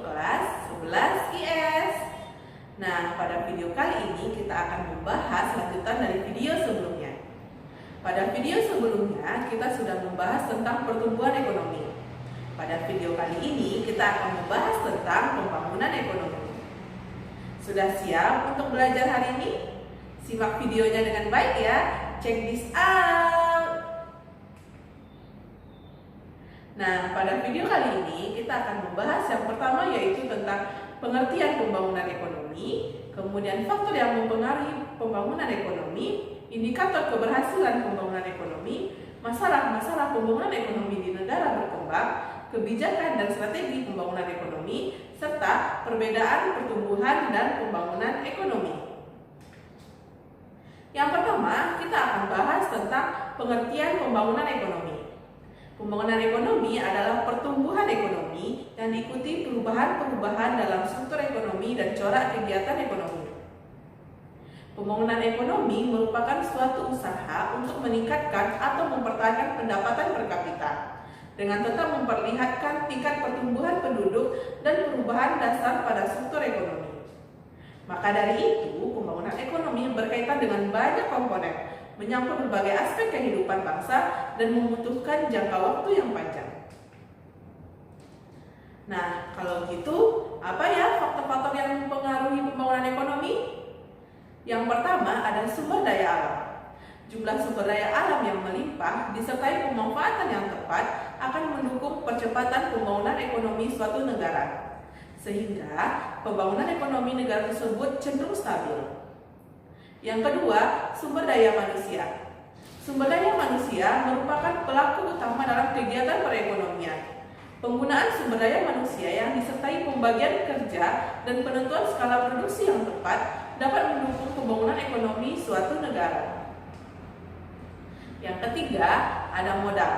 kelas 11 IS. Nah, pada video kali ini kita akan membahas lanjutan dari video sebelumnya. Pada video sebelumnya kita sudah membahas tentang pertumbuhan ekonomi. Pada video kali ini kita akan membahas tentang pembangunan ekonomi. Sudah siap untuk belajar hari ini? Simak videonya dengan baik ya. Check this out. Nah, pada video kali ini kita akan membahas yang pertama yaitu tentang pengertian pembangunan ekonomi, kemudian faktor yang mempengaruhi pembangunan ekonomi, indikator keberhasilan pembangunan ekonomi, masalah-masalah pembangunan ekonomi di negara berkembang, kebijakan dan strategi pembangunan ekonomi, serta perbedaan pertumbuhan dan pembangunan ekonomi. Yang pertama, kita akan bahas tentang pengertian pembangunan ekonomi. Pembangunan ekonomi adalah pertumbuhan ekonomi yang diikuti perubahan-perubahan dalam struktur ekonomi dan corak kegiatan ekonomi. Pembangunan ekonomi merupakan suatu usaha untuk meningkatkan atau mempertahankan pendapatan per kapita dengan tetap memperlihatkan tingkat pertumbuhan penduduk dan perubahan dasar pada struktur ekonomi. Maka dari itu, pembangunan ekonomi berkaitan dengan banyak komponen, menyangkut berbagai aspek kehidupan bangsa dan membutuhkan jangka waktu yang panjang. Nah, kalau gitu, apa ya faktor-faktor yang mempengaruhi pembangunan ekonomi? Yang pertama ada sumber daya alam. Jumlah sumber daya alam yang melimpah disertai pemanfaatan yang tepat akan mendukung percepatan pembangunan ekonomi suatu negara, sehingga pembangunan ekonomi negara tersebut cenderung stabil. Yang kedua, sumber daya manusia. Sumber daya manusia merupakan pelaku utama dalam kegiatan perekonomian. Penggunaan sumber daya manusia yang disertai pembagian kerja dan penentuan skala produksi yang tepat dapat mendukung pembangunan ekonomi suatu negara. Yang ketiga, ada modal.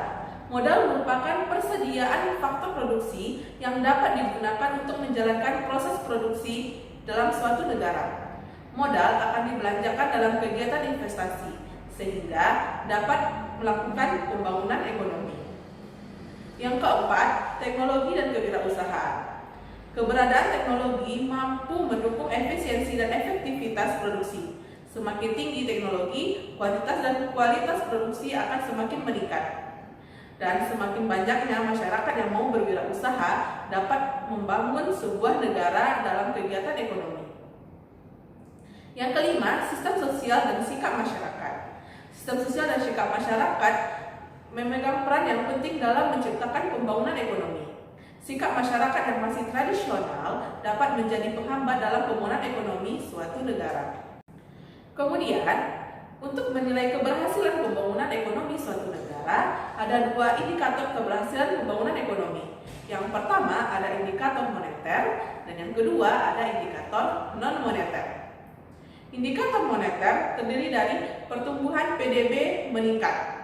Modal merupakan persediaan faktor produksi yang dapat digunakan untuk menjalankan proses produksi dalam suatu negara. Modal akan dibelanjakan dalam kegiatan investasi, sehingga dapat melakukan pembangunan ekonomi. Yang keempat, teknologi dan kewirausahaan. Keberadaan teknologi mampu mendukung efisiensi dan efektivitas produksi. Semakin tinggi teknologi, kuantitas dan kualitas produksi akan semakin meningkat. Dan semakin banyaknya masyarakat yang mau berwirausaha dapat membangun sebuah negara dalam kegiatan ekonomi. Yang kelima, sistem sosial dan sikap masyarakat. Sistem sosial dan sikap masyarakat memegang peran yang penting dalam menciptakan pembangunan ekonomi. Sikap masyarakat yang masih tradisional dapat menjadi penghambat dalam pembangunan ekonomi suatu negara. Kemudian, untuk menilai keberhasilan pembangunan ekonomi suatu negara, ada dua indikator keberhasilan pembangunan ekonomi. Yang pertama ada indikator moneter dan yang kedua ada indikator non-moneter. Indikator moneter terdiri dari pertumbuhan PDB meningkat.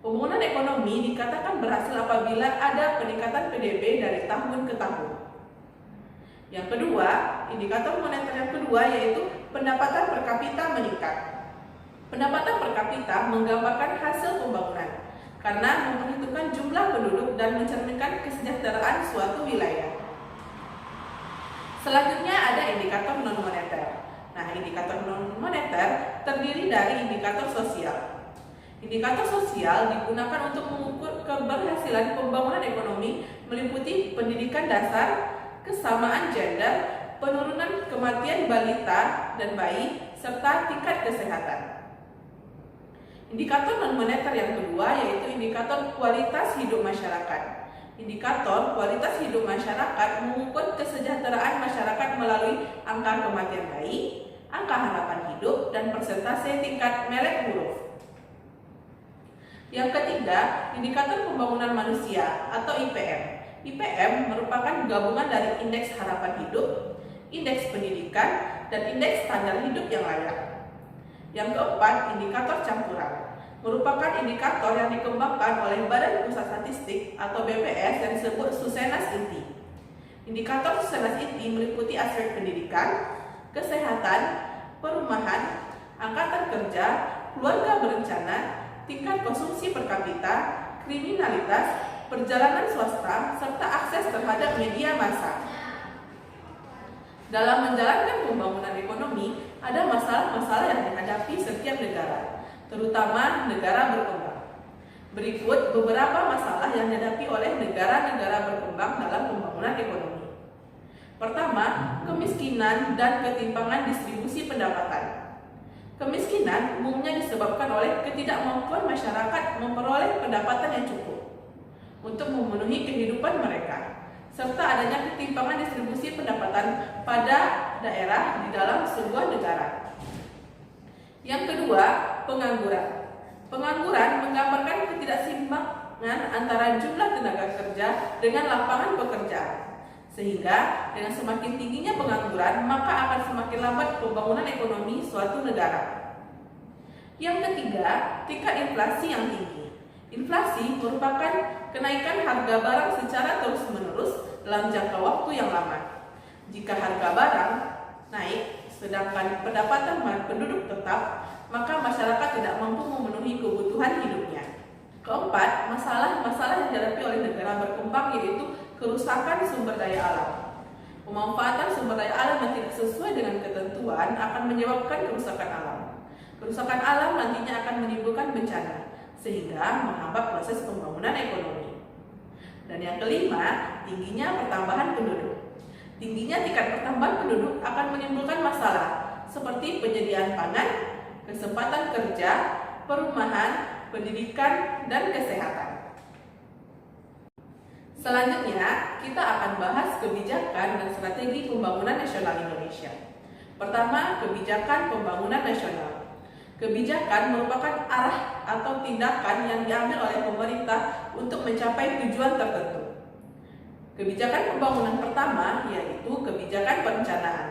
Pembangunan ekonomi dikatakan berhasil apabila ada peningkatan PDB dari tahun ke tahun. Yang kedua, indikator moneter yang kedua yaitu pendapatan per kapita meningkat. Pendapatan per kapita menggambarkan hasil pembangunan karena memperhitungkan jumlah penduduk dan mencerminkan kesejahteraan suatu wilayah. Selanjutnya ada indikator non-moneter. Nah, indikator non-moneter terdiri dari indikator sosial. Indikator sosial digunakan untuk mengukur keberhasilan pembangunan ekonomi meliputi pendidikan dasar, kesamaan gender, penurunan kematian balita dan bayi, serta tingkat kesehatan. Indikator non-moneter yang kedua yaitu indikator kualitas hidup masyarakat. Indikator kualitas hidup masyarakat mengukur kesejahteraan masyarakat melalui angka kematian bayi, angka harapan hidup, dan persentase tingkat melek huruf. Yang ketiga, indikator pembangunan manusia atau IPM. IPM merupakan gabungan dari indeks harapan hidup, indeks pendidikan, dan indeks standar hidup yang layak. Yang keempat, indikator campuran. Merupakan indikator yang dikembangkan oleh Badan Pusat Statistik atau BPS yang disebut Susenas Inti. Indikator Susenas Inti meliputi aspek pendidikan, kesehatan, perumahan, angkatan kerja, keluarga berencana, tingkat konsumsi per kapita, kriminalitas, perjalanan swasta, serta akses terhadap media massa. Dalam menjalankan pembangunan ekonomi, ada masalah-masalah yang dihadapi setiap negara, terutama negara berkembang. Berikut beberapa masalah yang dihadapi oleh negara-negara berkembang dalam pembangunan ekonomi. Pertama, kemiskinan dan ketimpangan distribusi pendapatan. Kemiskinan umumnya disebabkan oleh ketidakmampuan masyarakat memperoleh pendapatan yang cukup untuk memenuhi kehidupan mereka, serta adanya ketimpangan distribusi pendapatan pada daerah di dalam sebuah negara. Yang kedua, pengangguran. Pengangguran menggambarkan ketidakseimbangan antara jumlah tenaga kerja dengan lapangan pekerjaan. Sehingga dengan semakin tingginya pengangguran, maka akan semakin lambat pembangunan ekonomi suatu negara. Yang ketiga, tingkat inflasi yang tinggi. Inflasi merupakan kenaikan harga barang secara terus-menerus dalam jangka waktu yang lama. Jika harga barang naik, sedangkan pendapatan penduduk tetap, maka masyarakat tidak mampu memenuhi kebutuhan hidupnya. Keempat, masalah-masalah yang dihadapi oleh negara berkembang yaitu kerusakan sumber daya alam. Pemanfaatan sumber daya alam yang tidak sesuai dengan ketentuan akan menyebabkan kerusakan alam. Kerusakan alam nantinya akan menimbulkan bencana, sehingga menghambat proses pembangunan ekonomi. Dan yang kelima, tingginya pertambahan penduduk. Tingginya tingkat pertambahan penduduk akan menimbulkan masalah seperti penyediaan pangan, kesempatan kerja, perumahan, pendidikan, dan kesehatan. Selanjutnya, kita akan bahas kebijakan dan strategi pembangunan nasional Indonesia. Pertama, kebijakan pembangunan nasional. Kebijakan merupakan arah atau tindakan yang diambil oleh pemerintah untuk mencapai tujuan tertentu. Kebijakan pembangunan pertama yaitu kebijakan perencanaan.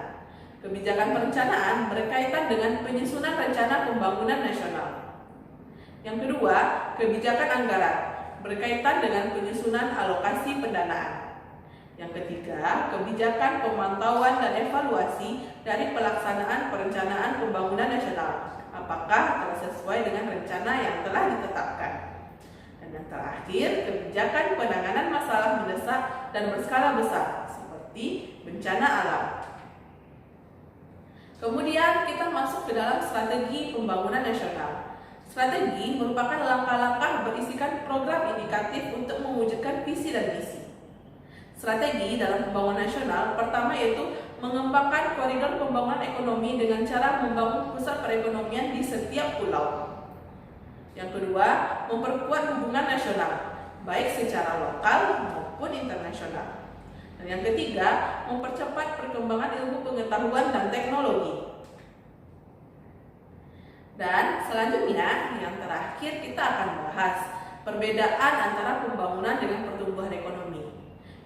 Kebijakan perencanaan berkaitan dengan penyusunan rencana pembangunan nasional. Yang kedua, kebijakan anggaran berkaitan dengan penyusunan alokasi pendanaan. Yang ketiga, kebijakan pemantauan dan evaluasi dari pelaksanaan perencanaan pembangunan nasional. Apakah telah sesuai dengan rencana yang telah ditetapkan. Dan yang terakhir, kebijakan penanganan masalah mendesak dan berskala besar seperti bencana alam. Kemudian kita masuk ke dalam strategi pembangunan nasional. Strategi merupakan langkah-langkah berisikan program indikatif untuk mewujudkan visi dan misi. Strategi dalam pembangunan nasional pertama yaitu mengembangkan koridor pembangunan ekonomi dengan cara membangun pusat perekonomian di setiap pulau. Yang kedua, memperkuat hubungan nasional, baik secara lokal maupun internasional. Dan yang ketiga, mempercepat perkembangan ilmu pengetahuan dan teknologi. Dan selanjutnya, yang terakhir kita akan bahas perbedaan antara pembangunan dengan pertumbuhan ekonomi.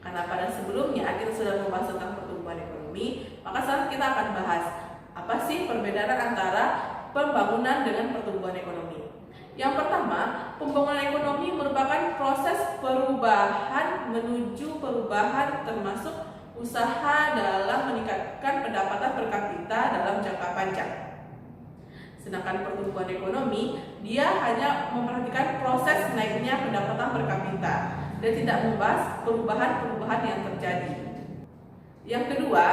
Karena pada sebelumnya kita sudah membahas tentang pertumbuhan ekonomi, maka sekarang kita akan bahas apa sih perbedaan antara pembangunan dengan pertumbuhan ekonomi. Yang pertama, pembangunan ekonomi merupakan proses perubahan menuju perubahan termasuk usaha dalam meningkatkan pendapatan per kapita dalam jangka panjang. Sedangkan pertumbuhan ekonomi, dia hanya memperhatikan proses naiknya pendapatan per kapita dan tidak membahas perubahan-perubahan yang terjadi. Yang kedua,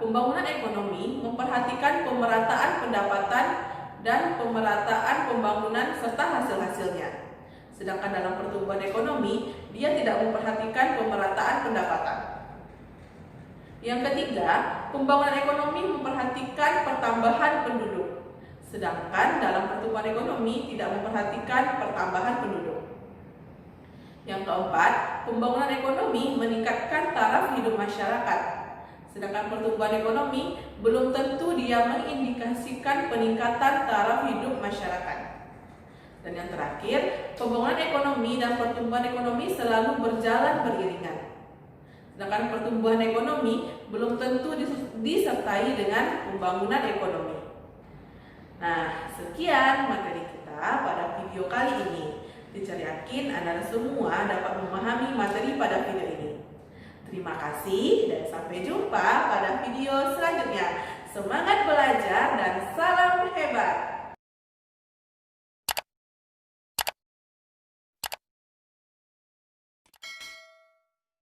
pembangunan ekonomi memperhatikan pemerataan pendapatan dan pemerataan pembangunan serta hasil-hasilnya. Sedangkan dalam pertumbuhan ekonomi, dia tidak memperhatikan pemerataan pendapatan. Yang ketiga, pembangunan ekonomi memperhatikan pertambahan penduduk. Sedangkan dalam pertumbuhan ekonomi tidak memperhatikan pertambahan penduduk. Yang keempat, pembangunan ekonomi meningkatkan taraf hidup masyarakat. Sedangkan pertumbuhan ekonomi belum tentu dia mengindikasikan peningkatan taraf hidup masyarakat. Dan yang terakhir, pembangunan ekonomi dan pertumbuhan ekonomi selalu berjalan beriringan. Sedangkan pertumbuhan ekonomi belum tentu disertai dengan pembangunan ekonomi. Nah, sekian materi kita pada video kali ini. Teacher yakin Anda semua dapat memahami materi pada video ini. Terima kasih dan sampai jumpa pada video selanjutnya. Semangat belajar dan salam hebat!